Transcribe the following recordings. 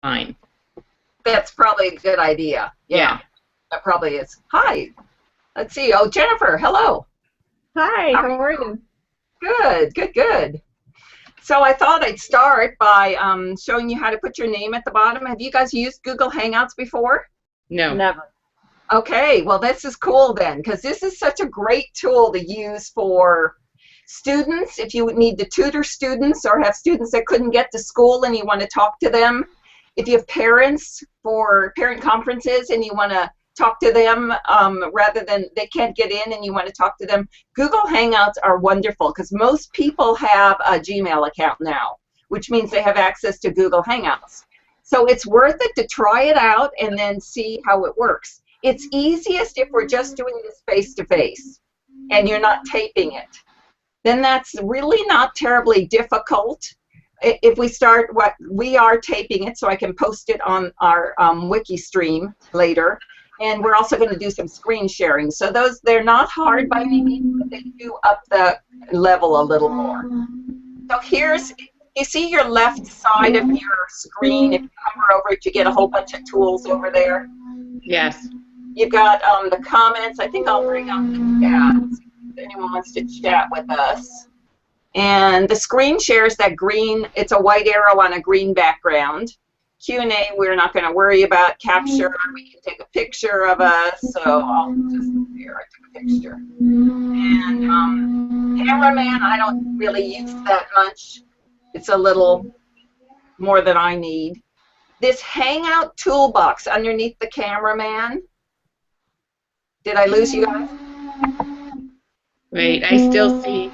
fine. That's probably a good idea. Yeah. That probably is. Hi. Let's see. Oh, Jennifer, hello. Hi, how are you? Good, good, good. So I thought I'd start by showing you how to put your name at the bottom. Have you guys used Google Hangouts before? No. Never. Okay, well this is cool then, because this is such a great tool to use for students if you need to tutor students or have students that couldn't get to school and you want to talk to them. If you have parents for parent conferences and you want to talk to them rather than they can't get in and you want to talk to them, Google Hangouts are wonderful because most people have a Gmail account now, which means they have access to Google Hangouts. So it's worth it to try it out and then see how it works. It's easiest if we're just doing this face-to-face and you're not taping it. Then that's really not terribly difficult. If we start, we are taping it so I can post it on our wiki stream later. And we're also going to do some screen sharing. So they're not hard by any means, but they do up the level a little more. So you see your left side of your screen. If you hover over it, you get a whole bunch of tools over there. Yes. You've got the comments. I think I'll bring up the chat if anyone wants to chat with us. And the screen shares that green, it's a white arrow on a green background. Q&A, we're not going to worry about. Capture, we can take a picture of us. So I'll just, here, I took a picture. And cameraman, I don't really use that much. It's a little more than I need. This Hangout Toolbox underneath the cameraman. Did I lose you guys? Wait, I still see.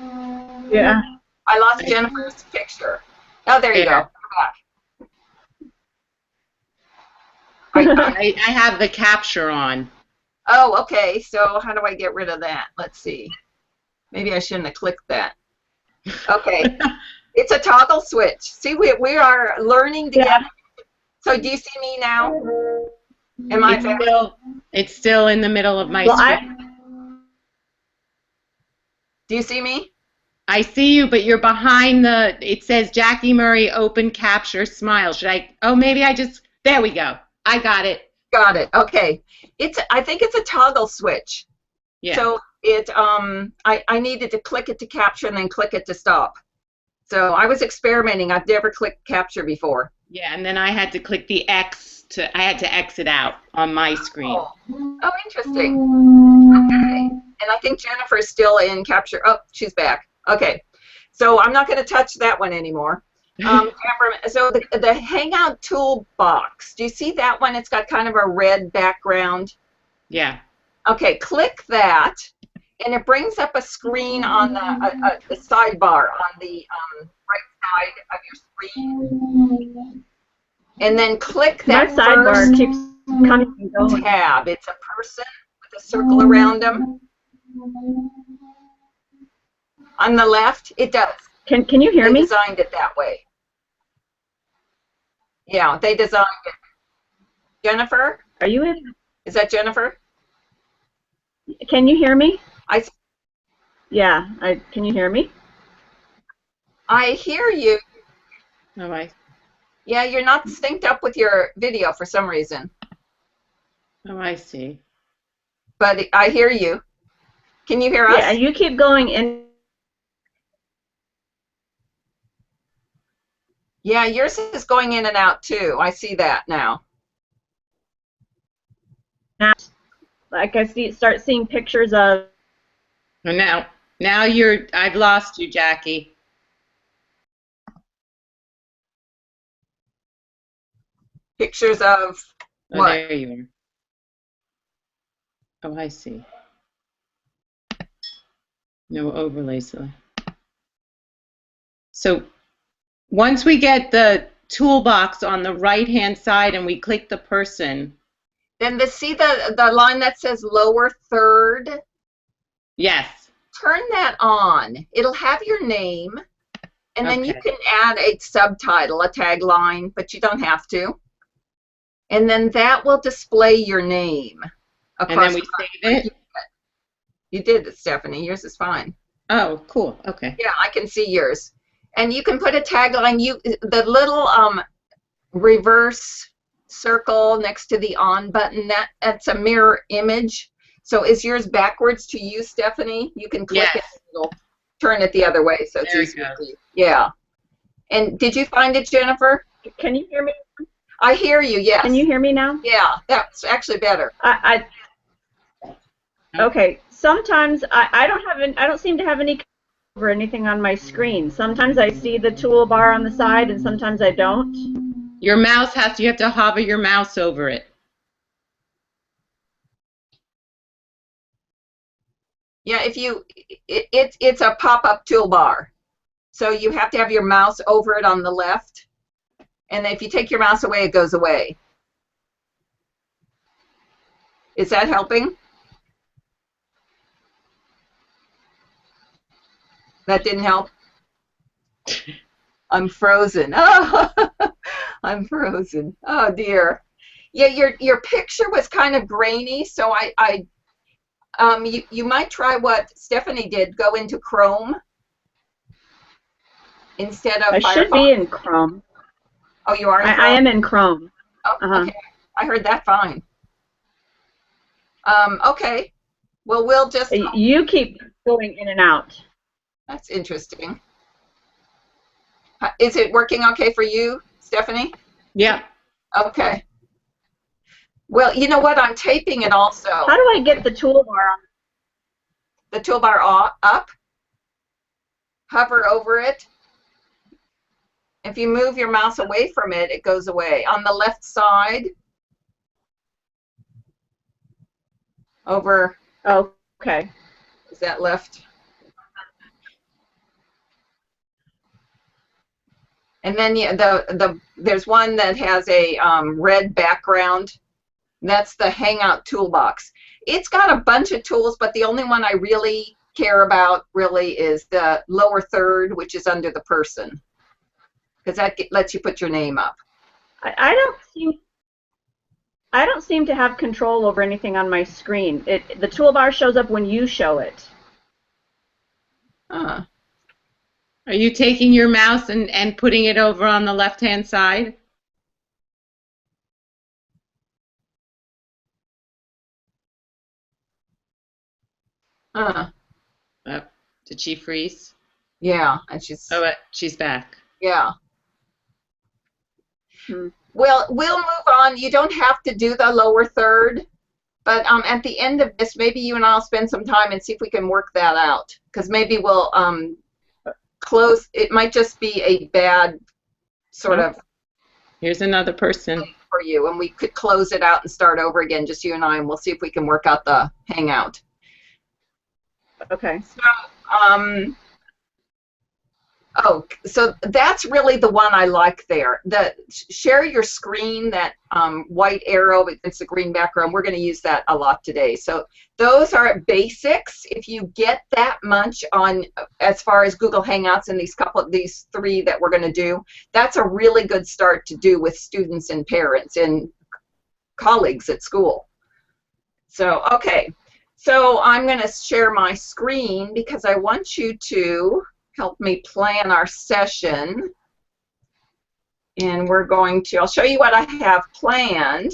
Yeah. I lost Jennifer's picture. Oh, there you go. I have the capture on. Oh, okay. So how do I get rid of that? Let's see. Maybe I shouldn't have clicked that. Okay. It's a toggle switch. See, we are learning together. So do you see me now? Am I back? It's still in the middle of my screen. Do you see me? I see you, but you're behind it says Jackie Murray open capture smile. Oh, maybe there we go. I got it. Got it. Okay. I think it's a toggle switch. Yeah. So I needed to click it to capture and then click it to stop. So I was experimenting. I've never clicked capture before. Yeah, and then I had to click the X I had to exit out on my screen. Oh, interesting. Okay. And I think Jennifer's still in capture. Oh, she's back. Okay. So I'm not going to touch that one anymore. So the Hangout Toolbox, do you see that one? It's got kind of a red background. Yeah. Okay, click that, and it brings up a screen on the sidebar on the right side of your screen. And then click that sidebar keeps coming and going. Tab. It's a person with a circle around them. On the left, it does. Can you hear me? They designed it that way. Yeah, they designed it. Jennifer? Are you in? Is that Jennifer? Can you hear me? Yeah, can you hear me? I hear you. Oh, Yeah, you're not synced up with your video for some reason. Oh, I see. But I hear you. Can you hear us? Yeah, you keep going in. Yeah, yours is going in and out too. I see that now. Like start seeing pictures of. Now I've lost you, Jackie. Pictures of what? Oh, there you are. Oh, I see. No overlays. So once we get the toolbox on the right-hand side and we click the person. Then see the line that says lower third? Yes. Turn that on. It'll have your name, and then you can add a subtitle, a tagline, but you don't have to. And then that will display your name. And then we save it? You did it, Stephanie. Yours is fine. Oh, cool. Okay. Yeah, I can see yours. And you can put a tagline. The little reverse circle next to the on button. That's a mirror image. So is yours backwards to you, Stephanie? You can click it and it'll turn it the other way, so it's easier for you. Yeah. And did you find it, Jennifer? Can you hear me? I hear you, yes. Can you hear me now? Yeah, that's actually better. Okay. Sometimes I don't seem to have any or anything on my screen. Sometimes I see the toolbar on the side and sometimes I don't. Your mouse you have to hover your mouse over it. Yeah, it's a pop-up toolbar. So you have to have your mouse over it on the left. And if you take your mouse away, it goes away. Is that helping? That didn't help? I'm frozen. Oh, I'm frozen. Oh, dear. Yeah, your picture was kind of grainy, so you might try what Stephanie did, go into Chrome instead of Firefox. I should be in Chrome. Oh, you are in Chrome? I am in Chrome. Oh, okay. I heard that fine. Okay. Well, we'll just... You keep going in and out. That's interesting. Is it working okay for you, Stephanie? Yeah. Okay. Well, you know what? I'm taping it also. How do I get the toolbar on? The toolbar up. Hover over it. If you move your mouse away from it, it goes away. On the left side. Over. Oh, okay. Is that left? And then there's one that has a red background. That's the Hangout Toolbox. It's got a bunch of tools, but the only one I really care about really is the lower third, which is under the person, because that lets you put your name up. I don't seem to have control over anything on my screen. The toolbar shows up when you show it. Huh. Are you taking your mouse and putting it over on the left-hand side? Oh, did she freeze? Yeah, and she's back. Yeah. Well, we'll move on. You don't have to do the lower third, but at the end of this, maybe you and I'll spend some time and see if we can work that out, because maybe we'll close. It might just be a bad sort of. Here's another person for you, and we could close it out and start over again, just you and I, and we'll see if we can work out the Hangout. Okay. So that's really the one I like there. The share your screen, that white arrow against the green background, we're going to use that a lot today. So those are basics. If you get that much on as far as Google Hangouts and these three that we're going to do, that's a really good start to do with students and parents and colleagues at school. So, okay. So I'm going to share my screen because I want you to help me plan our session. And I'll show you what I have planned,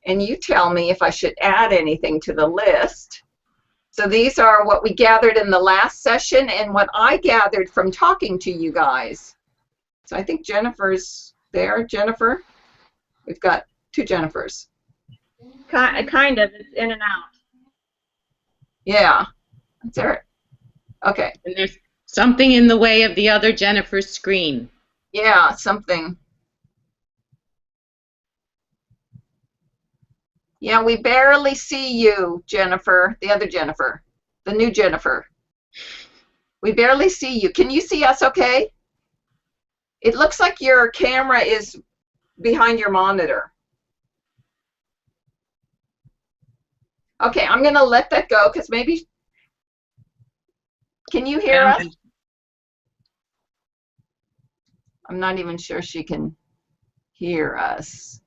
and you tell me if I should add anything to the list. So these are what we gathered in the last session and what I gathered from talking to you guys. So I think Jennifer's there. Jennifer? We've got two Jennifers. Kind of. It's in and out. Yeah. That's it. Okay. And there's something in the way of the other Jennifer's screen. Yeah, something. Yeah, we barely see you, Jennifer, the other Jennifer, the new Jennifer. We barely see you. Can you see us okay? It looks like your camera is behind your monitor. Okay, I'm going to let that go because maybe... Can you hear us? I'm not even sure she can hear us.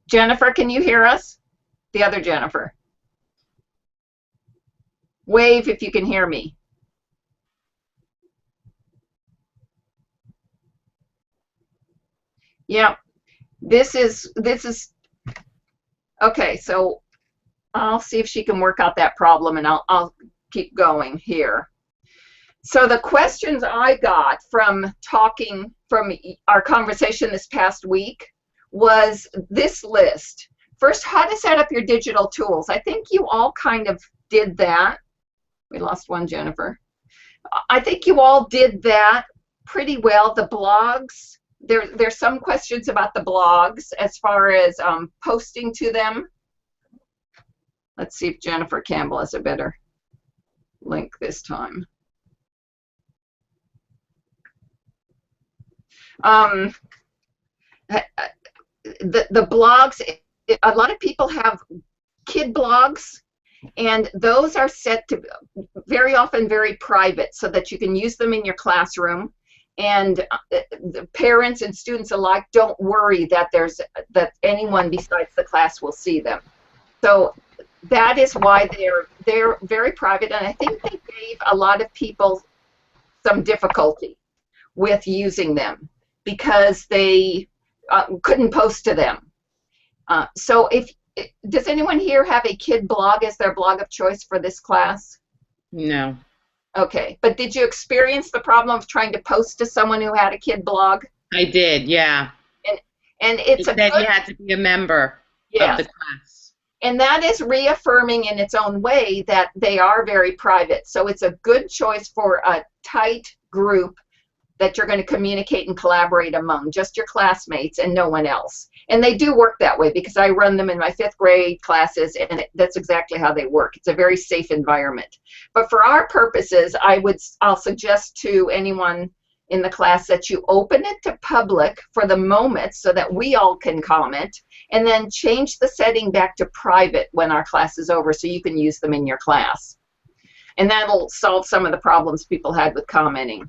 Jennifer, can you hear us? The other Jennifer. Wave if you can hear me. Yeah, this is okay. So I'll see if she can work out that problem, and I'll keep going here. So the questions I got from our conversation this past week was this list. First, how to set up your digital tools. I think you all kind of did that. We lost one, Jennifer. I think you all did that pretty well. The blogs, there's some questions about the blogs as far as posting to them. Let's see if Jennifer Campbell has a better link this time. The blogs, a lot of people have kid blogs, and those are set to very often very private so that you can use them in your classroom, and the parents and students alike don't worry that anyone besides the class will see them. So that is why they're very private, and I think they gave a lot of people some difficulty with using them because they couldn't post to them. So does anyone here have a kid blog as their blog of choice for this class? No. Okay, but did you experience the problem of trying to post to someone who had a kid blog? I did, yeah. And it said you had to be a member of the class. And that is reaffirming in its own way that they are very private. So it's a good choice for a tight group that you're going to communicate and collaborate among, just your classmates and no one else. And they do work that way because I run them in my 5th grade classes, and that's exactly how they work. It's a very safe environment. But for our purposes, I'll suggest to anyone in the class that you open it to public for the moment so that we all can comment, and then change the setting back to private when our class is over so you can use them in your class. And that'll solve some of the problems people had with commenting.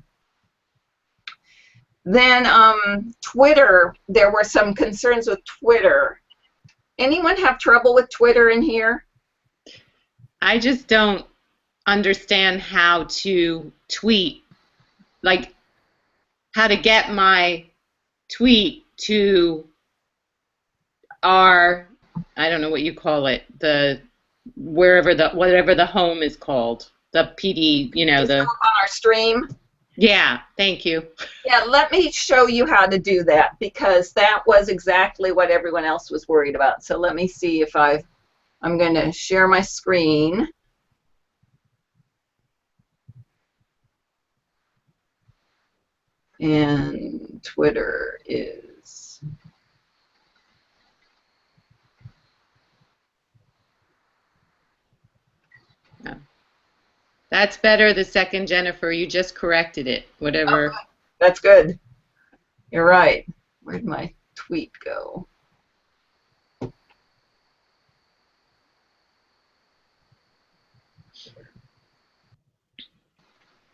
Then Twitter, there were some concerns with Twitter. Anyone have trouble with Twitter in here? I just don't understand how to tweet, like how to get my tweet to our, I don't know what you call it, whatever the home is called, the PD, you know, on our stream. Yeah, thank you. Yeah, let me show you how to do that because that was exactly what everyone else was worried about. So let me see if I'm going to share my screen. And Twitter is... No. That's better the second, Jennifer. You just corrected it. Whatever. Oh, that's good. You're right. Where'd my tweet go?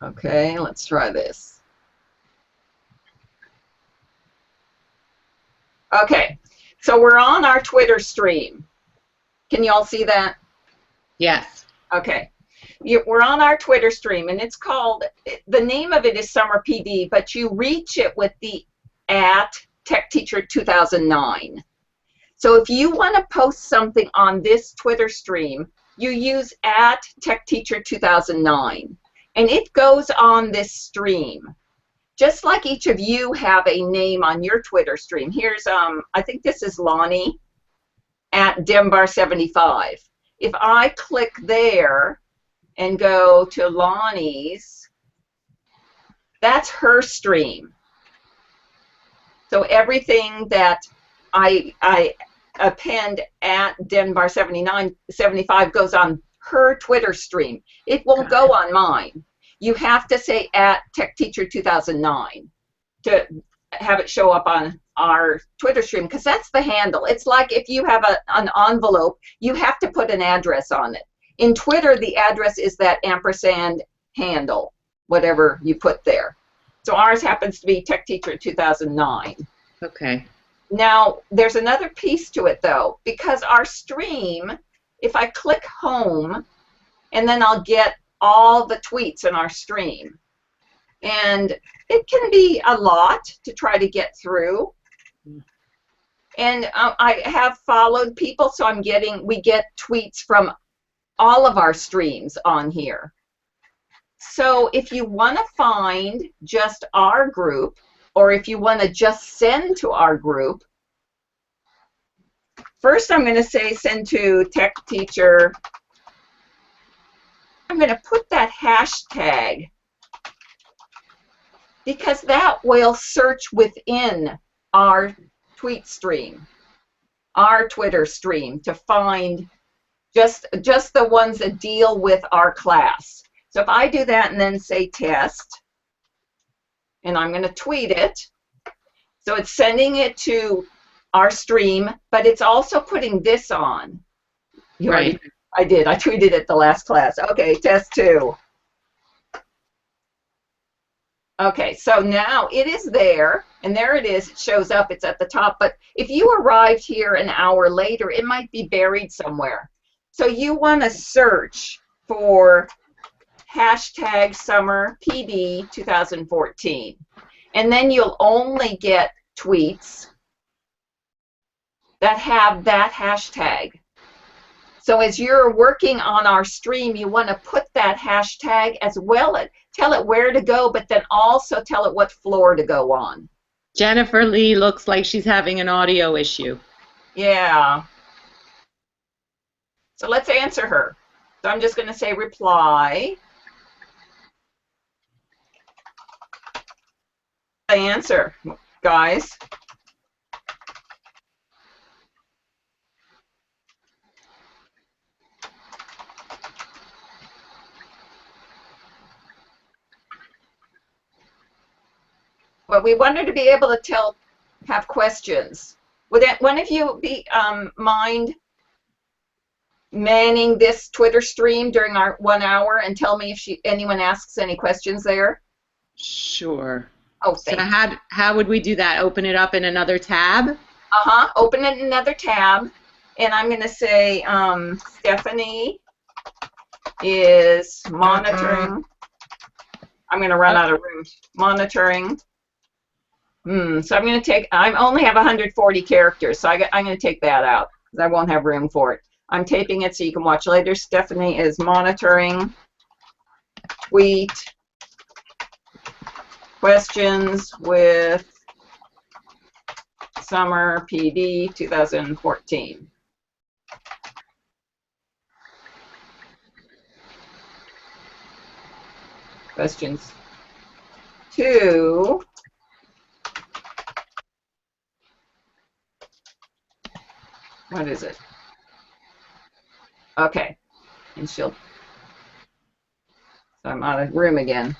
Okay, let's try this. Okay, so we're on our Twitter stream. Can you all see that? Yes. Okay. We're on our Twitter stream, and it's called, the name of it is Summer PD, but you reach it with the @TechTeacher2009. So if you want to post something on this Twitter stream, you use @TechTeacher2009, and it goes on this stream. Just like each of you have a name on your Twitter stream. Here's, I think this is Lonnie @Dembar75. If I click there and go to Lonnie's, that's her stream. So everything that I append @Dembar75 goes on her Twitter stream. It won't go on mine. You have to say @TechTeacher2009 to have it show up on our Twitter stream, because that's the handle. It's like if you have an envelope, you have to put an address on it. In Twitter, the address is that ampersand handle, whatever you put there. So ours happens to be TechTeacher2009. Okay. Now, there's another piece to it, though, because our stream, if I click home, and then I'll get all the tweets in our stream. And it can be a lot to try to get through. And I have followed people, so we get tweets from all of our streams on here. So if you want to find just our group, or if you want to just send to our group, first I'm going to say send to tech teacher. I'm going to put that hashtag because that will search within our tweet stream, our Twitter stream, to find just the ones that deal with our class. So if I do that and then say test, and I'm going to tweet it, so it's sending it to our stream, but it's also putting this on. Right. I did. I tweeted it the last class. Okay, test 2. Okay, so now it is there, and there it is. It shows up. It's at the top. But if you arrived here an hour later, it might be buried somewhere. So you want to search for hashtag summer PD 2014. And then you'll only get tweets that have that hashtag. So as you're working on our stream, you want to put that hashtag as well. Tell it where to go, but then also tell it what floor to go on. Jennifer Lee looks like she's having an audio issue. Yeah. So let's answer her. So I'm just going to say reply. The answer, guys. But we wanted to be able to have questions. Would one of you mind manning this Twitter stream during our 1 hour and tell me if anyone asks any questions there? Sure. Oh, so how would we do that? Open it up in another tab? Open it in another tab, and I'm going to say Stephanie is monitoring. I'm going to run out of room. Monitoring. So I'm going to take. I only have 140 characters, so I'm going to take that out because I won't have room for it. I'm taping it so you can watch later. Stephanie is monitoring tweet questions with Summer PD 2014. Questions 2. What is it? Okay, and so I'm out of room again.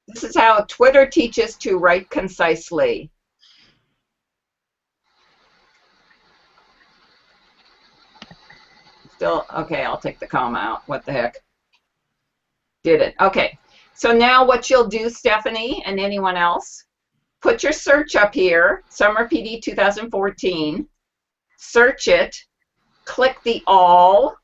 This is how Twitter teaches to write concisely. Still, okay, I'll take the comma out. What the heck? Did it. Okay, so now what you'll do, Stephanie, and anyone else, put your search up here, Summer PD 2014, search it, click the all,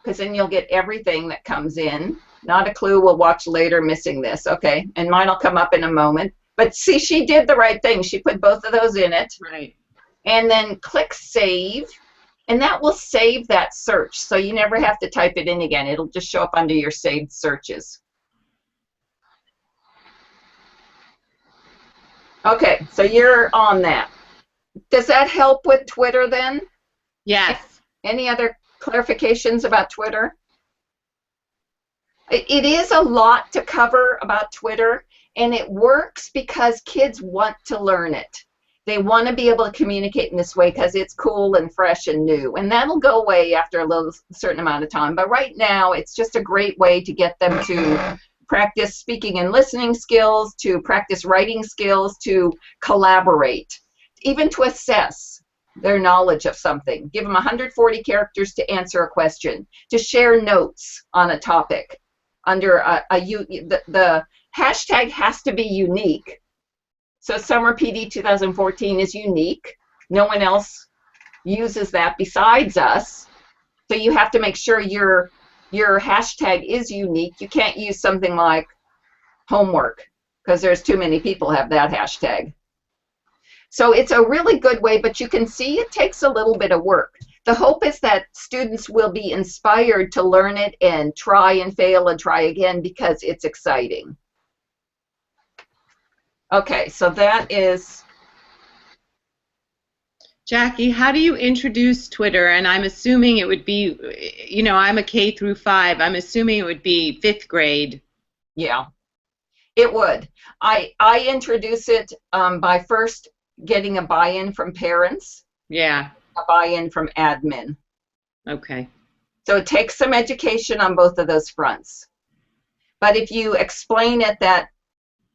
because then you'll get everything that comes in. Not a clue, we'll watch later, missing this. Okay, and mine will come up in a moment. But see, she did the right thing. She put both of those in it. Right. And then click save, and that will save that search. So you never have to type it in again. It'll just show up under your saved searches. Okay, so you're on that. Does that help with Twitter then? Yes. Any other clarifications about Twitter? It is a lot to cover about Twitter, and it works because kids want to learn it. They want to be able to communicate in this way because it's cool and fresh and new, and that'll go away after a certain amount of time. But right now, it's just a great way to get them to practice speaking and listening skills, to practice writing skills, to collaborate, even to assess their knowledge of something. Give them 140 characters to answer a question, to share notes on a topic. Under the hashtag has to be unique. So Summer PD 2014 is unique. No one else uses that besides us. So you have to make sure your hashtag is unique. You can't use something like homework because there's too many people have that hashtag. So it's a really good way, but you can see it takes a little bit of work. The hope is that students will be inspired to learn it and try and fail and try again because it's exciting. Okay, so that is... Jackie, how do you introduce Twitter? And I'm assuming it would be, you know, I'm a K through 5. I'm assuming it would be 5th grade. Yeah, it would. I introduce it by first getting a buy-in from parents. Yeah. A buy-in from admin. Okay. So it takes some education on both of those fronts. But if you explain it that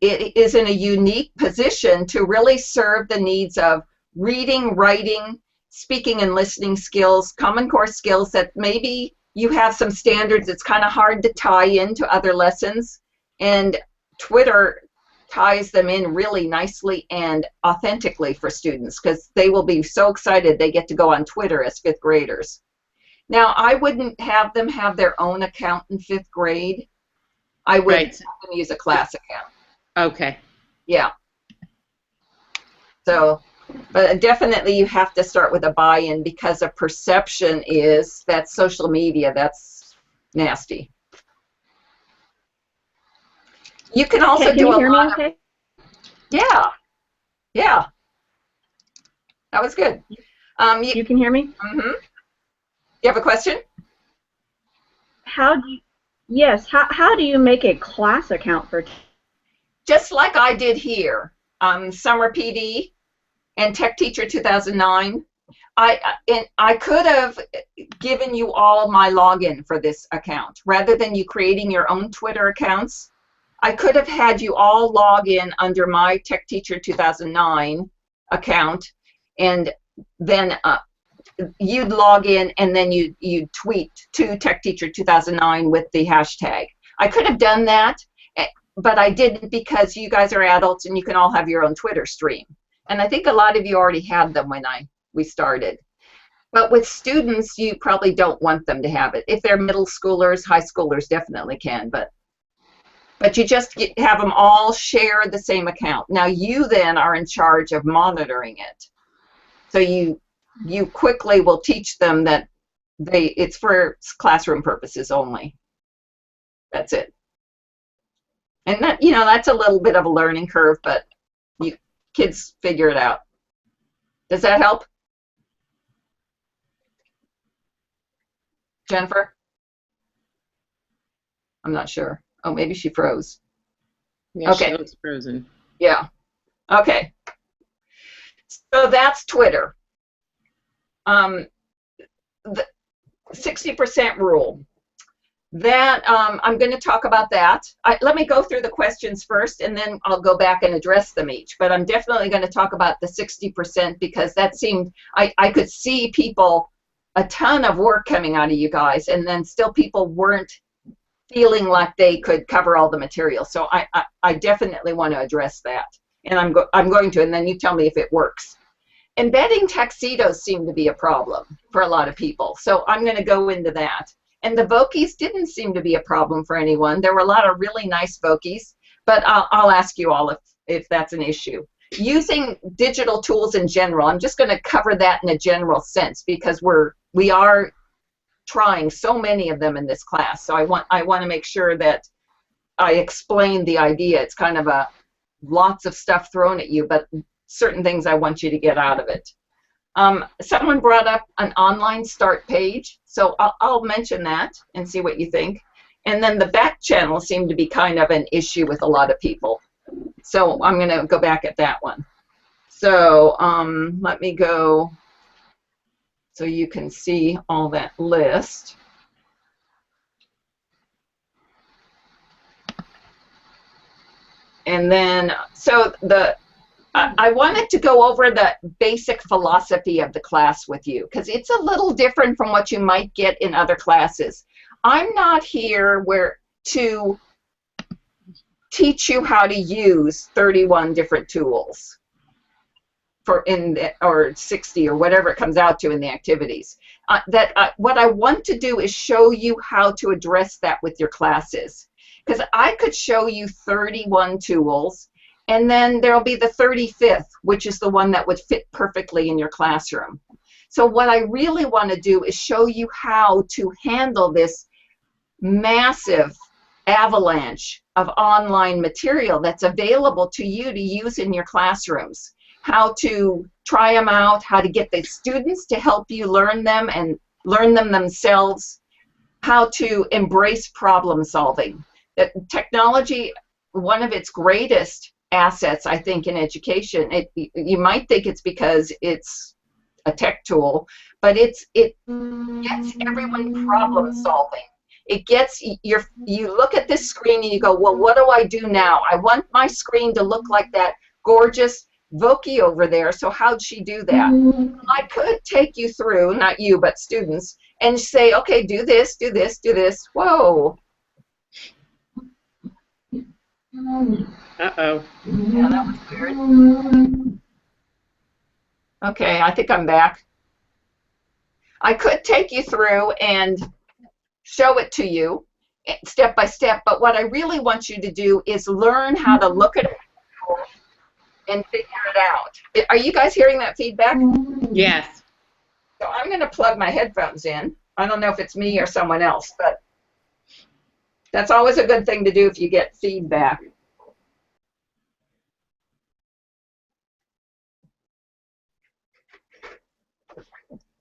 it is in a unique position to really serve the needs of reading, writing, speaking and listening skills, Common Core skills that maybe you have some standards it's kind of hard to tie into other lessons, and Twitter ties them in really nicely and authentically for students because they will be so excited they get to go on Twitter as 5th graders. Now, I wouldn't have them have their own account in 5th grade. I would have them use a class account. Okay. Yeah. So, but definitely you have to start with a buy-in because a perception is that social media, that's nasty. You can also do a lot of... Yeah. Yeah. That was good. You can hear me? Mm-hmm. You have a question? How do you... Yes. How do you make a class account for... Just like I did here. Summer PD and Tech Teacher 2009. I could have given you all my login for this account. Rather than you creating your own Twitter accounts, I could have had you all log in under my Tech Teacher 2009 account, and then you'd log in and then you'd tweet to Tech Teacher 2009 with the hashtag. I could have done that, but I didn't because you guys are adults and you can all have your own Twitter stream. And I think a lot of you already had them when we started. But with students, you probably don't want them to have it. If they're middle schoolers, high schoolers definitely can, but you just have them all share the same account. Now you then are in charge of monitoring it. So you quickly will teach them that it's for classroom purposes only. That's it. And that, you know, that's a little bit of a learning curve, but kids figure it out. Does that help? Jennifer? I'm not sure. Oh, maybe she froze. Yeah, okay. She looks frozen. Yeah. Okay. So that's Twitter. The 60% rule. That I'm going to talk about that. Let me go through the questions first, and then I'll go back and address them each. But I'm definitely going to talk about the 60% because that seemed, I could see people, a ton of work coming out of you guys, and then still people weren't feeling like they could cover all the material. So I definitely want to address that, and I'm going to, and then you tell me if it works. Embedding tuxedos seem to be a problem for a lot of people, so I'm going to go into that. And the Vokies didn't seem to be a problem for anyone. There were a lot of really nice Vokies, but I'll ask you all if that's an issue. Using digital tools in general, I'm just going to cover that in a general sense because we are trying so many of them in this class. So I want to make sure that I explain the idea. It's kind of lots of stuff thrown at you, but certain things I want you to get out of it. Someone brought up an online start page, so I'll mention that and see what you think. And then the back channel seemed to be kind of an issue with a lot of people. So I'm going to go back at that one. So let me go so you can see all that list. And then, so I wanted to go over the basic philosophy of the class with you because it's a little different from what you might get in other classes. I'm not here to teach you how to use 31 different tools or 60 or whatever it comes out to in the activities. What I want to do is show you how to address that with your classes, because I could show you 31 tools And then there'll be the 35th, which is the one that would fit perfectly in your classroom. So what I really want to do is show you how to handle this massive avalanche of online material that's available to you to use in your classrooms. How to try them out, how to get the students to help you learn them and learn them themselves, how to embrace problem solving. That technology, one of its greatest assets, I think, in education, you might think it's because it's a tech tool, but it gets everyone problem solving. It gets you look at this screen and you go, well, what do I do now? I want my screen to look like that gorgeous Voki over there, so how'd she do that? I could take you through, not you, but students, and say, okay, do this, do this, do this. Whoa. Uh-oh. Yeah, that was weird. Okay, I think I'm back. I could take you through and show it to you step by step, but what I really want you to do is learn how to look at it and figure it out. Are you guys hearing that feedback? Yes. So I'm going to plug my headphones in. I don't know if it's me or someone else, but that's always a good thing to do if you get feedback.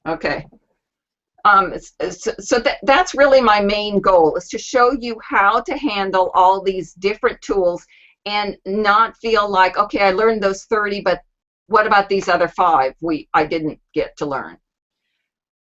Okay. So that's really my main goal, is to show you how to handle all these different tools and not feel like, okay, I learned those 30, but what about these other 5 I didn't get to learn?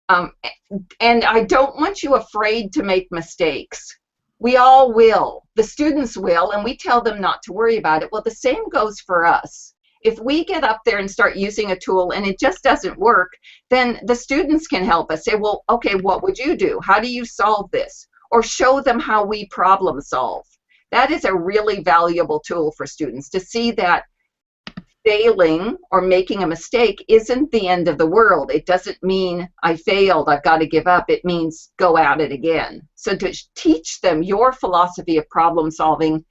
And I don't want you afraid to make mistakes. We all will. The students will, and we tell them not to worry about it. Well, the same goes for us. If we get up there and start using a tool and it just doesn't work, then the students can help us. Say, well, okay, what would you do? How do you solve this? Or show them how we problem solve. That is a really valuable tool for students, to see that failing or making a mistake isn't the end of the world. It doesn't mean I failed, I've got to give up. It means go at it again. So to teach them your philosophy of problem solving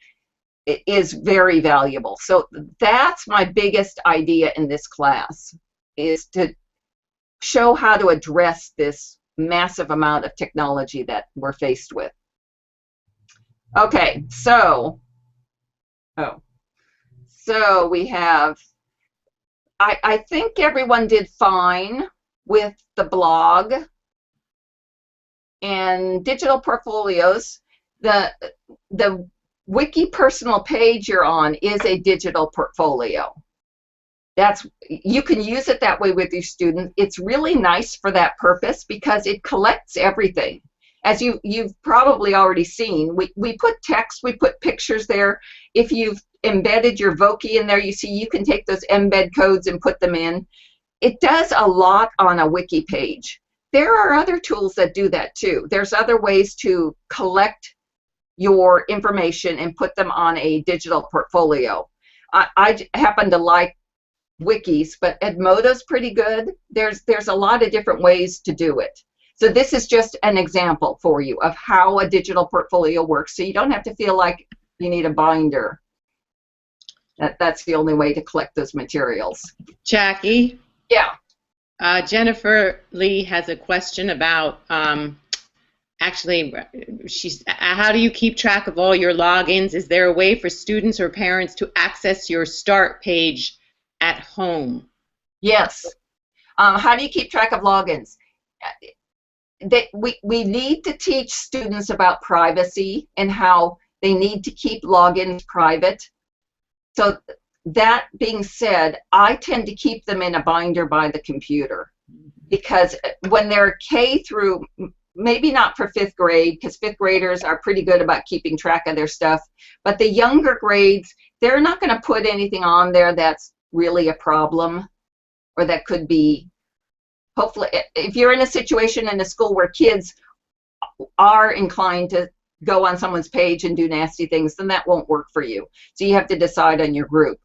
is very valuable. So that's my biggest idea in this class, is to show how to address this massive amount of technology that we're faced with. Okay, so we have, I think everyone did fine with the blog and digital portfolios. The Wiki personal page you're on is a digital portfolio. You can use it that way with your students. It's really nice for that purpose because it collects everything. As you've probably already seen, we put text, we put pictures there. If you've embedded your Voki in there, you see you can take those embed codes and put them in. It does a lot on a wiki page. There are other tools that do that too. There's other ways to collect your information and put them on a digital portfolio. I happen to like wikis, but Edmodo's pretty good. There's a lot of different ways to do it. So this is just an example for you of how a digital portfolio works, so you don't have to feel like you need a binder. That's the only way to collect those materials. Jackie? Yeah. Jennifer Lee has a question about, actually, how do you keep track of all your logins? Is there a way for students or parents to access your start page at home? Yes. How do you keep track of logins? We need to teach students about privacy and how they need to keep logins private. So that being said, I tend to keep them in a binder by the computer, because when they're K through, maybe not for 5th grade, because 5th graders are pretty good about keeping track of their stuff, but the younger grades, they're not going to put anything on there that's really a problem, or that could be, hopefully, if you're in a situation in a school where kids are inclined to go on someone's page and do nasty things, then that won't work for you. So you have to decide on your group.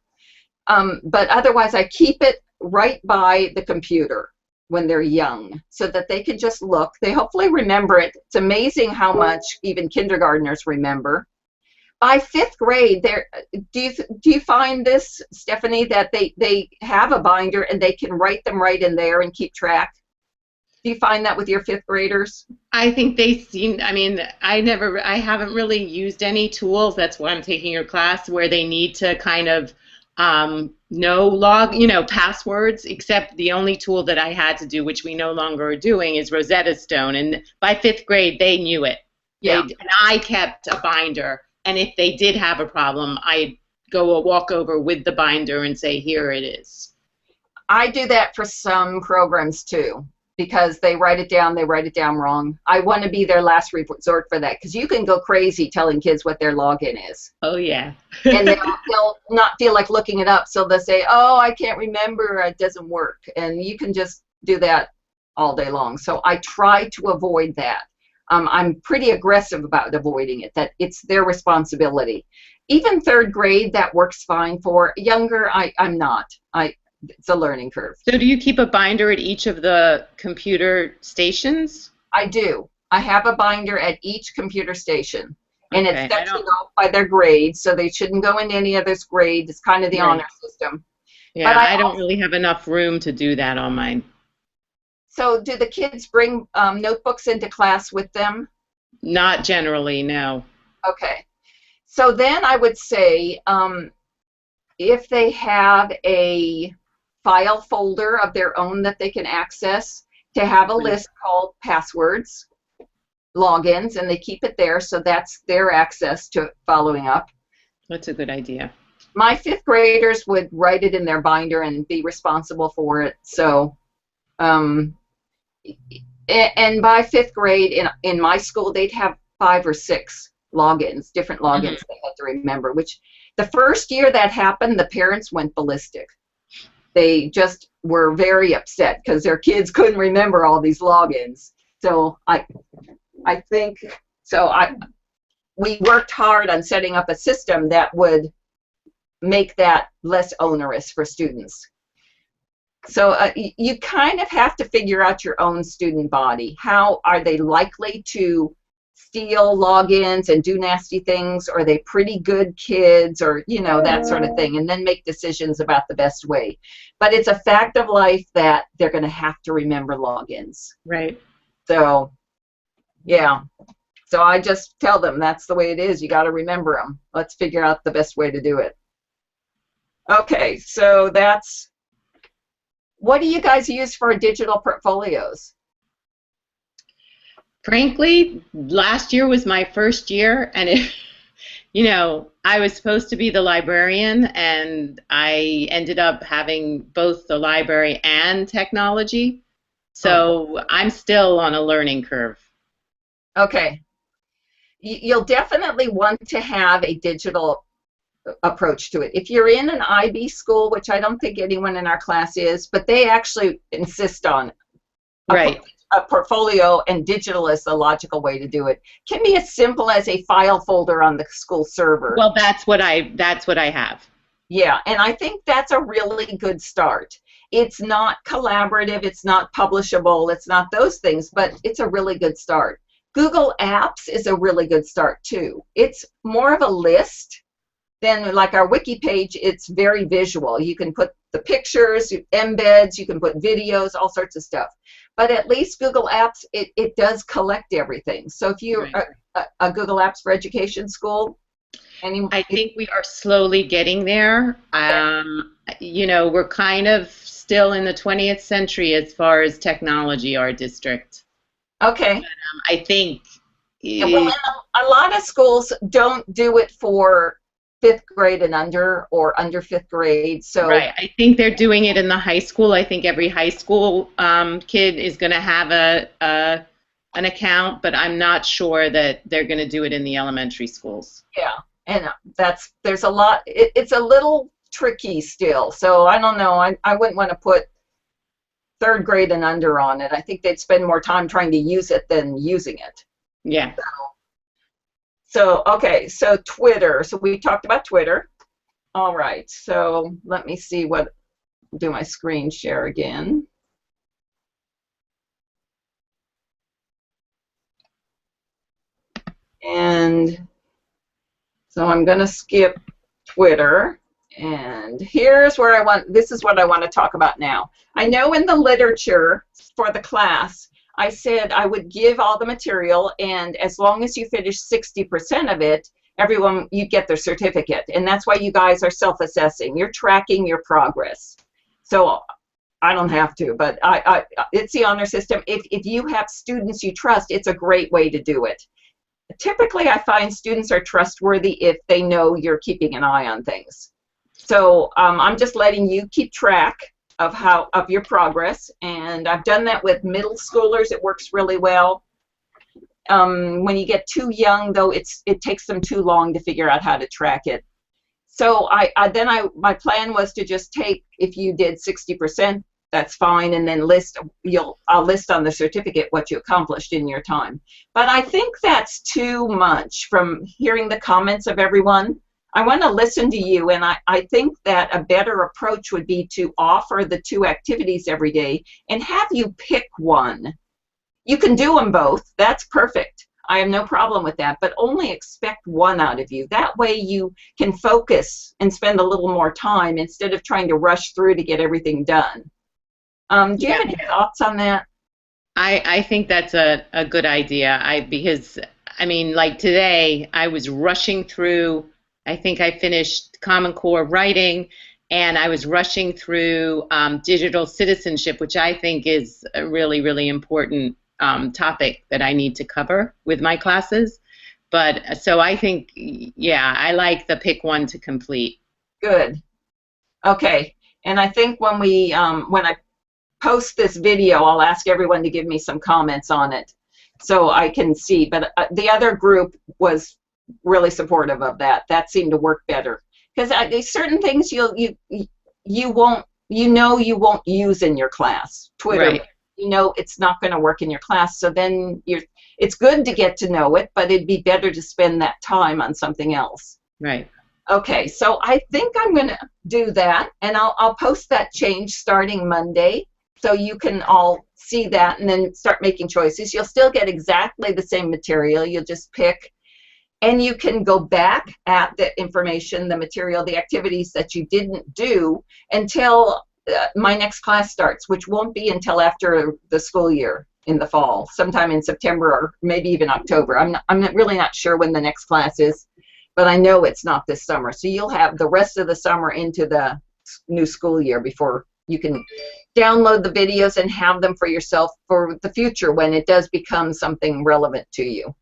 But otherwise, I keep it right by the computer when they're young, so that they can just look. They hopefully remember it. It's amazing how much even kindergartners remember. By fifth grade, do you find this, Stephanie, that they have a binder and they can write them right in there and keep track? Do you find that with your fifth graders? I think they seem, I mean, I haven't really used any tools. That's why I'm taking your class where they need to kind of know passwords, except the only tool that I had to do, which we no longer are doing, is Rosetta Stone. And by fifth grade, they knew it. Yeah. And I kept a binder. And if they did have a problem, I'd go a walk over with the binder and say, here it is. I do that for some programs too, because they write it down wrong. I want to be their last resort for that, because you can go crazy telling kids what their login is. Oh, yeah. And they'll not feel like looking it up, so they'll say, oh, I can't remember, it doesn't work. And you can just do that all day long. So I try to avoid that. I'm pretty aggressive about avoiding it, that it's their responsibility. Even third grade, that works fine. For younger, I'm not. It's a learning curve. So do you keep a binder at each of the computer stations? I do. I have a binder at each computer station. And Okay, it's sectioned off by their grades, so they shouldn't go into any other's grade. It's kind of the honor system. Yeah, but I don't really have enough room to do that on mine. So do the kids bring notebooks into class with them? Not generally, no. Okay. So then I would say if they have a file folder of their own that they can access, to have a list called passwords, logins, and they keep it there, so that's their access to following up. That's a good idea. My fifth graders would write it in their binder and be responsible for it. So, and by fifth grade in my school, they'd have 5 or 6 logins, different logins they had to remember, which the first year that happened, the parents went ballistic. They just were very upset because their kids couldn't remember all these logins. So I think, we worked hard on setting up a system that would make that less onerous for students. So you kind of have to figure out your own student body. How are they likely to steal logins and do nasty things? Are they pretty good kids, or that sort of thing, and then make decisions about the best way. But it's a fact of life that they're going to have to remember logins. Right. So yeah, so I just tell them that's the way it is. You got to remember them. Let's figure out the best way to do it. Okay, so what do you guys use for digital portfolios? Frankly, last year was my first year, and I was supposed to be the librarian, and I ended up having both the library and technology. So I'm still on a learning curve. Okay. You'll definitely want to have a digital approach to it. If you're in an IB school, which I don't think anyone in our class is, but they actually insist on a portfolio, and digital is the logical way to do it. Can be as simple as a file folder on the school server. Well, that's what I have. Yeah, and I think that's a really good start. It's not collaborative, it's not publishable, it's not those things, but it's a really good start. Google Apps is a really good start too. It's more of a list than like our wiki page. It's very visual. You can put the pictures, embeds, you can put videos, all sorts of stuff. But at least Google Apps, it does collect everything. So if you're a Google Apps for Education school, I think we are slowly getting there. We're kind of still in the 20th century as far as technology, our district. Okay. But, I think... well, a lot of schools don't do it for 5th grade and under, or under 5th grade. So right. I think they're doing it in the high school. I think every high school kid is going to have an account, but I'm not sure that they're going to do it in the elementary schools. Yeah, and there's a lot. It's a little tricky still. So I don't know. I wouldn't want to put 3rd grade and under on it. I think they'd spend more time trying to use it than using it. Yeah. So okay, so Twitter. So we talked about Twitter. All right, so let me see do my screen share again. And So I'm going to skip Twitter, and here's where this is what I want to talk about now. I know in the literature for the class, I said I would give all the material, and as long as you finish 60% of it, everyone, you get their certificate. And that's why you guys are self-assessing. You're tracking your progress. So I don't have to, but it's the honor system. If you have students you trust, it's a great way to do it. Typically, I find students are trustworthy if they know you're keeping an eye on things. So I'm just letting you keep track of your progress, and I've done that with middle schoolers. It works really well. When you get too young, though, it takes them too long to figure out how to track it. So my plan was to just take, if you did 60%, that's fine, and then I'll list on the certificate what you accomplished in your time. But I think that's too much from hearing the comments of everyone. I want to listen to you, and I think that a better approach would be to offer the 2 activities every day and have you pick one. You can do them both. That's perfect. I have no problem with that, but only expect one out of you. That way you can focus and spend a little more time instead of trying to rush through to get everything done. Do you have any thoughts on that? I think that's a good idea. Because, I mean, like today, I was rushing through, I think I finished Common Core writing, and I was rushing through digital citizenship, which I think is a really, really important topic that I need to cover with my classes. But so I think, yeah, I like the pick one to complete. Good. Okay. And I think when I post this video, I'll ask everyone to give me some comments on it so I can see. But the other group was really supportive of that. That seemed to work better, because there's certain things you won't use in your class. Twitter, right. You know, it's not going to work in your class. So then it's good to get to know it, but it'd be better to spend that time on something else. Right. Okay, so I think I'm going to do that, and I'll post that change starting Monday, so you can all see that and then start making choices. You'll still get exactly the same material. You'll just pick, and you can go back at the information, the material, the activities that you didn't do until my next class starts, which won't be until after the school year in the fall, sometime in September or maybe even October. I'm really not sure when the next class is, but I know it's not this summer. So you'll have the rest of the summer into the new school year before you can download the videos and have them for yourself for the future when it does become something relevant to you.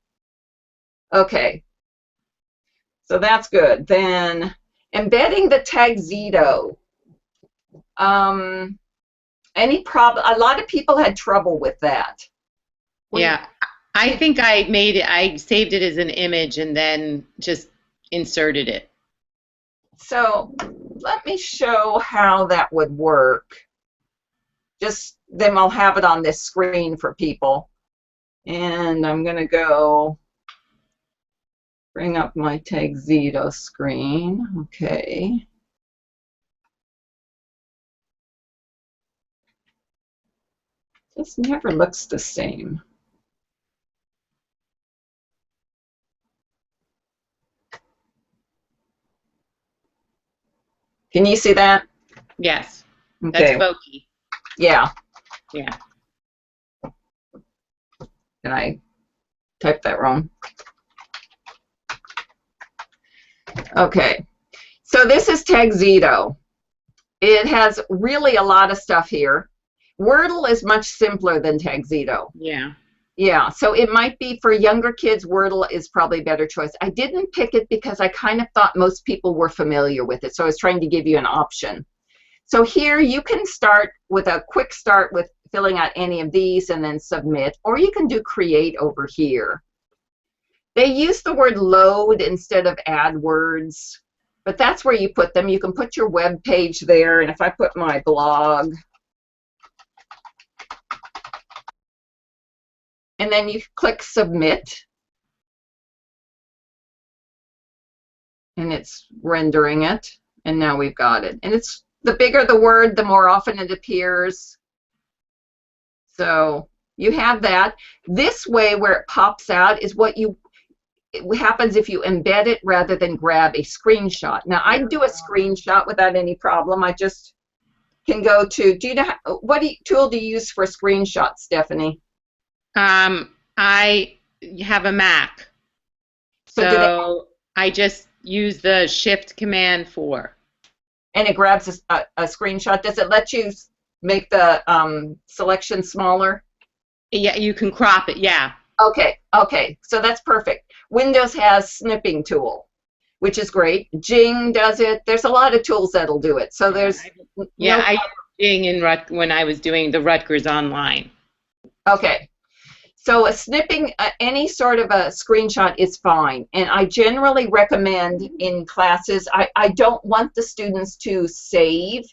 Okay, so that's good. Then embedding the Tagxedo. Any problem? A lot of people had trouble with that. Yeah, I think I saved it as an image and then just inserted it. So let me show how that would work. Then I'll have it on this screen for people. And I'm going to go bring up my Tagxedo screen. Okay. This never looks the same. Can you see that? Yes. Okay. That's Voki. Yeah. Yeah. Can I type that wrong? Okay. So this is Tagxedo. It has really a lot of stuff here. Wordle is much simpler than Tagxedo. Yeah. Yeah, so it might be for younger kids, Wordle is probably a better choice. I didn't pick it because I kind of thought most people were familiar with it, so I was trying to give you an option. So here you can start with a quick start with filling out any of these and then submit, or you can do create over here. They use the word load instead of add words, but that's where you put them. You can put your web page there, and if I put my blog, and then you click submit, and it's rendering it, and now we've got it. And it's the bigger the word, the more often it appears. So you have that. This way where it pops out is what it happens if you embed it rather than grab a screenshot. Now, I do a screenshot without any problem. I just can go to, do you know, what tool do you use for a screenshot, Stephanie? I have a Mac, so I just use the Shift Command 4. And it grabs a screenshot. Does it let you make the selection smaller? Yeah, you can crop it, yeah. Okay, okay, so that's perfect. Windows has Snipping tool, which is great. Jing does it. There's a lot of tools that'll do it. So there's yeah, I used Jing when I was doing the Rutgers Online. Okay, so a snipping, any sort of a screenshot is fine, and I generally recommend in classes, I don't want the students to save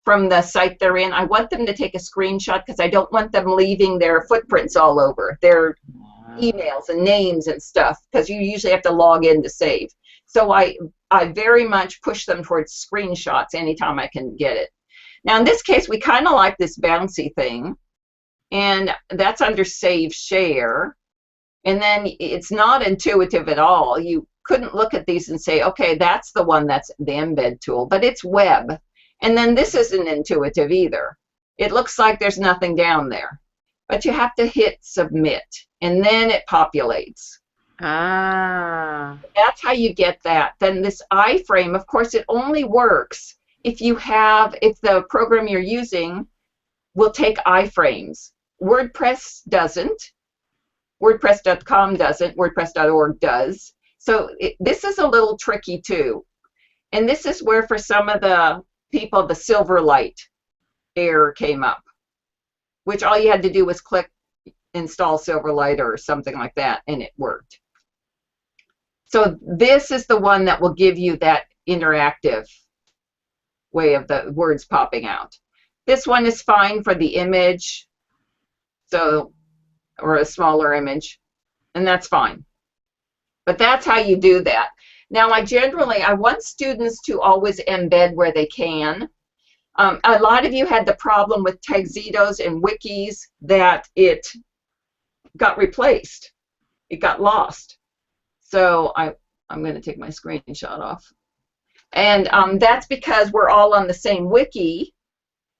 from the site they're in. I want them to take a screenshot because I don't want them leaving their footprints all over, their emails and names and stuff, because you usually have to log in to save. So I very much push them towards screenshots anytime I can get it. Now in this case, we kind of like this bouncy thing, and that's under Save Share, and then it's not intuitive at all. You couldn't look at these and say, okay, that's the one that's the embed tool, but it's web. And then this isn't intuitive either. It looks like there's nothing down there. But you have to hit submit, and then it populates. Ah. That's how you get that. Then this iframe, of course, it only works if the program you're using will take iframes. WordPress doesn't. WordPress.com doesn't. WordPress.org does. So this is a little tricky too. And this is where for some of the people the Silverlight error came up, which all you had to do was click install Silverlight or something like that, and it worked. So this is the one that will give you that interactive way of the words popping out. This one is fine for the image, so, or a smaller image, and that's fine. But that's how you do that. Now, I want students to always embed where they can. A lot of you had the problem with Tagzitos and wikis that it got replaced. It got lost. So I'm going to take my screenshot off. And that's because we're all on the same wiki,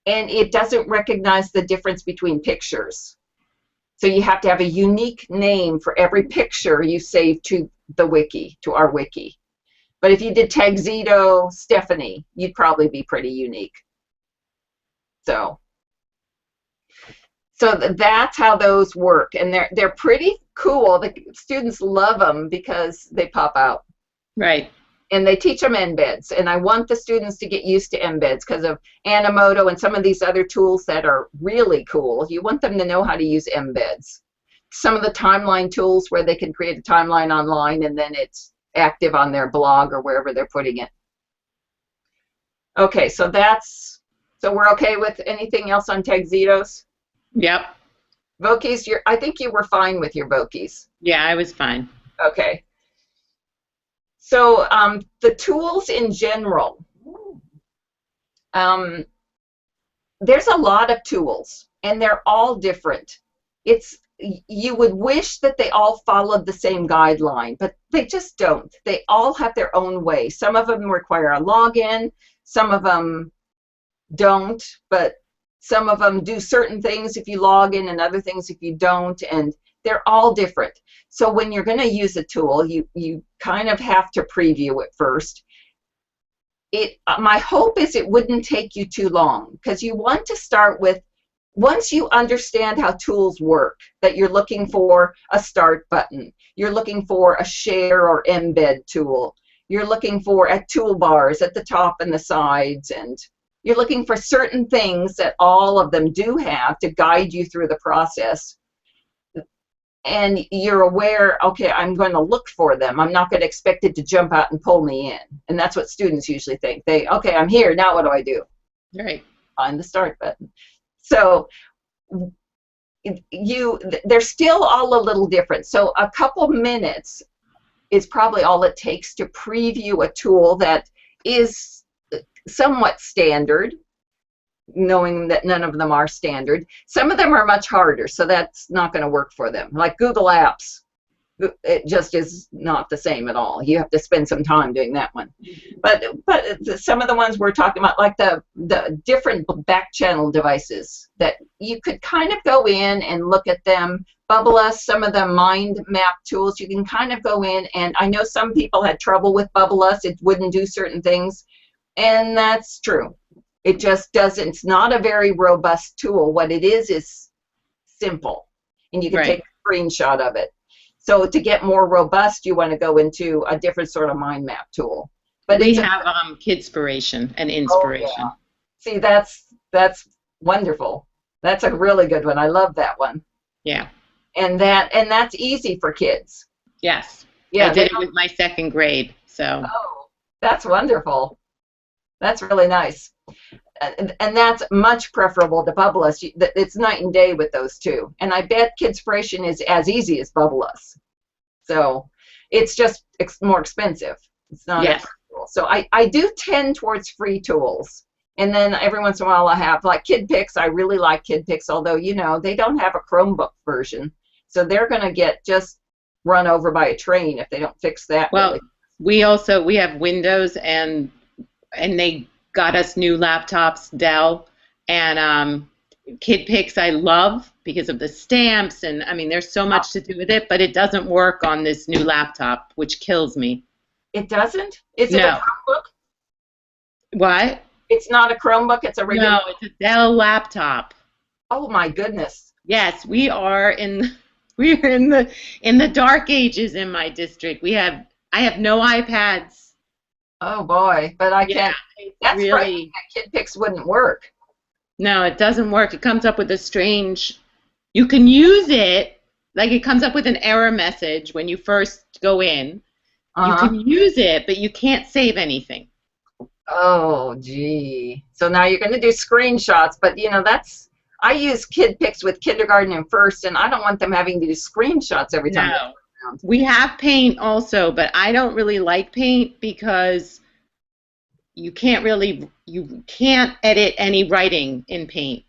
and it doesn't recognize the difference between pictures. So you have to have a unique name for every picture you save to the wiki, to our wiki. But if you did Tagzito Stephanie, you'd probably be pretty unique. So that's how those work, and they're pretty cool. The students love them because they pop out. Right. And they teach them embeds, and I want the students to get used to embeds because of Animoto and some of these other tools that are really cool. You want them to know how to use embeds. Some of the timeline tools where they can create a timeline online and then it's active on their blog or wherever they're putting it. Okay, so we're okay with anything else on Tagzitos? Yep. Vokies, I think you were fine with your Vokies. Yeah, I was fine. Okay. So the tools in general, there's a lot of tools, and they're all different. You would wish that they all followed the same guideline, but they just don't. They all have their own way. Some of them require a login, some of them don't, but some of them do certain things if you log in and other things if you don't, and they're all different. So when you're going to use a tool, you kind of have to preview it first. My hope is it wouldn't take you too long, because you want to start with, once you understand how tools work, that you're looking for a start button, you're looking for a share or embed tool, you're looking for toolbars at the top and the sides, and you're looking for certain things that all of them do have to guide you through the process. And you're aware, okay, I'm going to look for them. I'm not going to expect it to jump out and pull me in. And that's what students usually think. Okay, I'm here, now what do I do? Right. Find the start button. So they're still all a little different. So a couple minutes is probably all it takes to preview a tool that is somewhat standard, knowing that none of them are standard. Some of them are much harder, so that's not going to work for them. Like Google Apps. it just is not the same at all. You have to spend some time doing that one. But some of the ones we're talking about, like the different back channel devices that you could kind of go in and look at them. Bubble Us, some of the mind map tools, you can kind of go in, and I know some people had trouble with Bubble Us. It wouldn't do certain things, and that's true. It just doesn't. It's not a very robust tool. What it is simple, and you can take a screenshot of it. So to get more robust, you want to go into a different sort of mind map tool. But we have Kidspiration and Inspiration. Oh, yeah. See, that's wonderful. That's a really good one. I love that one. Yeah. And that's easy for kids. Yes. Yeah. I did it with my 2nd grade. So. Oh, that's wonderful. That's really nice. And that's much preferable to Bubble Us. It's night and day with those two. And I bet Kidspiration is as easy as Bubble Us. So it's just more expensive. It's not as cool. So I do tend towards free tools. And then every once in a while I have, like KidPix. I really like KidPix, although, you know, they don't have a Chromebook version. So they're going to get just run over by a train if they don't fix that. Well, we have Windows, and they got us new laptops, Dell, and KidPix I love because of the stamps, and I mean there's so much to do with it, but it doesn't work on this new laptop, which kills me. It doesn't? Is it a Chromebook? What? It's not a Chromebook, it's a regular. No, it's a Dell laptop. Oh my goodness. Yes, we're in the dark ages in my district. I have no iPads. Oh boy, but I can't. That's really frightening that KidPix wouldn't work. No, it doesn't work. It comes up with a strange. You can use it, like it comes up with an error message when you first go in. You can use it, but you can't save anything. Oh, gee. So now you're going to do screenshots, but you know I use KidPix with kindergarten and first, and I don't want them having to do screenshots every time. No. We have Paint also, but I don't really like Paint because you can't edit any writing in Paint.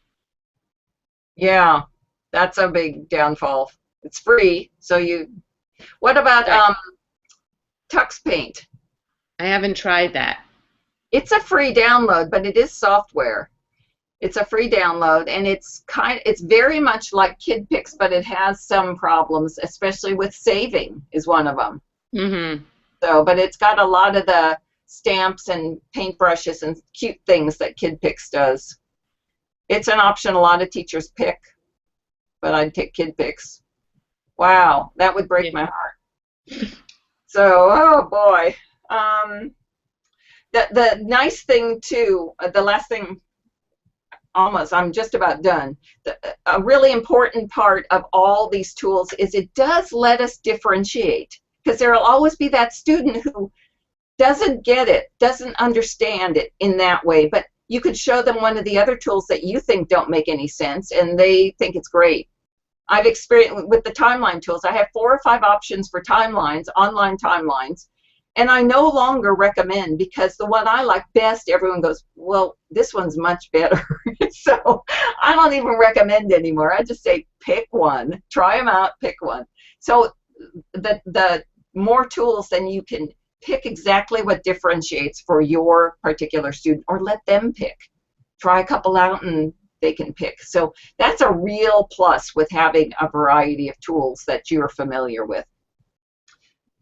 Yeah, that's a big downfall. It's free, so what about Tux Paint? I haven't tried that. It's a free download, but it is software. It's a free download, and it's very much like KidPix, but it has some problems, especially with saving is one of them. Mm-hmm. So, but it's got a lot of the stamps and paintbrushes and cute things that KidPix does. It's an option a lot of teachers pick, but I'd take KidPix. Wow, that would break my heart. So, oh boy. The nice thing too, the last thing. Almost, I'm just about done. A really important part of all these tools is it does let us differentiate, because there will always be that student who doesn't get it, doesn't understand it in that way, but you could show them one of the other tools that you think don't make any sense, and they think it's great. I've experienced with the timeline tools, I have 4 or 5 options for timelines, online timelines, and I no longer recommend, because the one I like best, everyone goes, well, this one's much better. So I don't even recommend anymore. I just say pick one, try them out, pick one. So the more tools, then you can pick exactly what differentiates for your particular student, or let them pick. Try a couple out and they can pick. So that's a real plus with having a variety of tools that you're familiar with.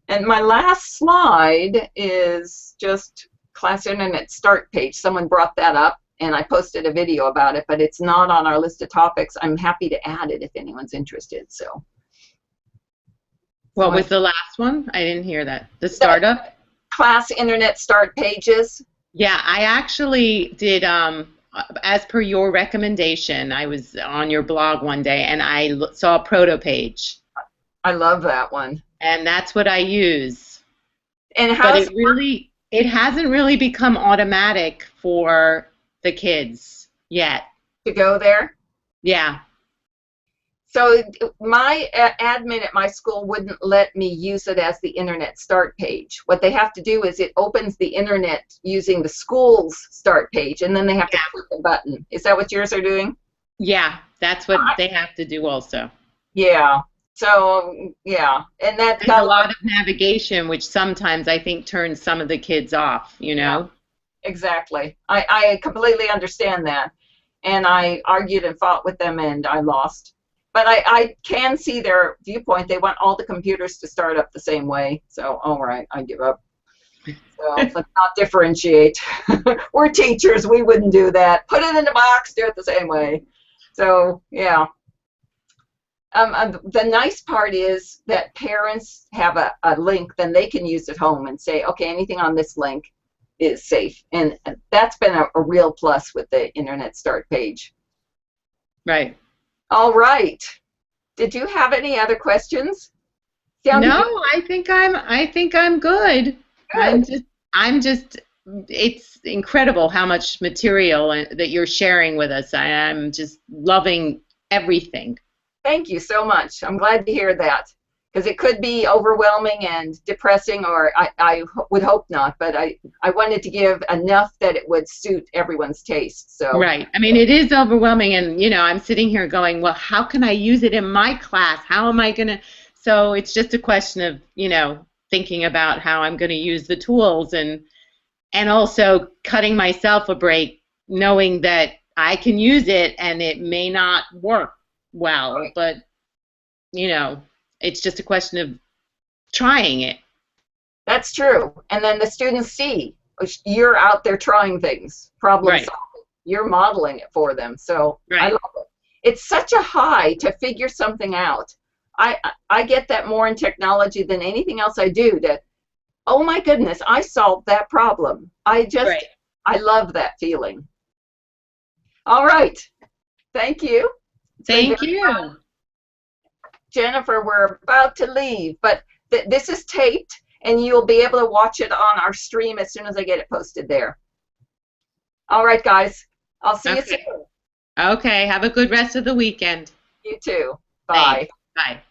And my last slide is just class internet start page. Someone brought that up, and I posted a video about it, but it's not on our list of topics. I'm happy to add it if anyone's interested. So. What was the last one? I didn't hear that. The startup? Class internet start pages. Yeah, I actually did, as per your recommendation, I was on your blog one day, and I saw a proto page. I love that one. And that's what I use. And how but it hasn't really become automatic for the kids yet. To go there? Yeah. So my admin at my school wouldn't let me use it as the internet start page. What they have to do is it opens the internet using the school's start page, and then they have to click a button. Is that what yours are doing? Yeah, that's what they have to do also. Yeah. So yeah, and that's There's a got lot of navigation, which sometimes I think turns some of the kids off, you yeah, know? exactly. I completely understand that. And I argued and fought with them and I lost. But I can see their viewpoint. They want all the computers to start up the same way. So, all right, I give up. So let's not differentiate. We're teachers. We wouldn't do that. Put it in the box, do it the same way. So, yeah. The nice part is that parents have a link then they can use at home and say, okay, anything on this link is safe. And that's been a real plus with the Internet Start page. Right. All right. Did you have any other questions? No, I think I'm good. Good. I'm just it's incredible how much material that you're sharing with us. I'm just loving everything. Thank you so much. I'm glad to hear that. Because it could be overwhelming and depressing, or I would hope not, but I wanted to give enough that it would suit everyone's taste. So Right. I mean, it is overwhelming, and I'm sitting here going, well, how can I use it in my class? How am I going to? So it's just a question of, thinking about how I'm going to use the tools and also cutting myself a break, knowing that I can use it and it may not work well, right. but it's just a question of trying it. That's true. And then the students see you're out there trying things, problem Right. solving. You're modeling it for them. So I Right. love it. It's such a high to figure something out. I get that more in technology than anything else I do, that, oh my goodness, I solved that problem. Right. I love that feeling. All right. Thank you. It's been Thank very you. fun. Jennifer, we're about to leave, but this is taped, and you'll be able to watch it on our stream as soon as I get it posted there. All right, guys. I'll see you Okay. soon. Okay. Have a good rest of the weekend. You too. Bye. Thanks. Bye.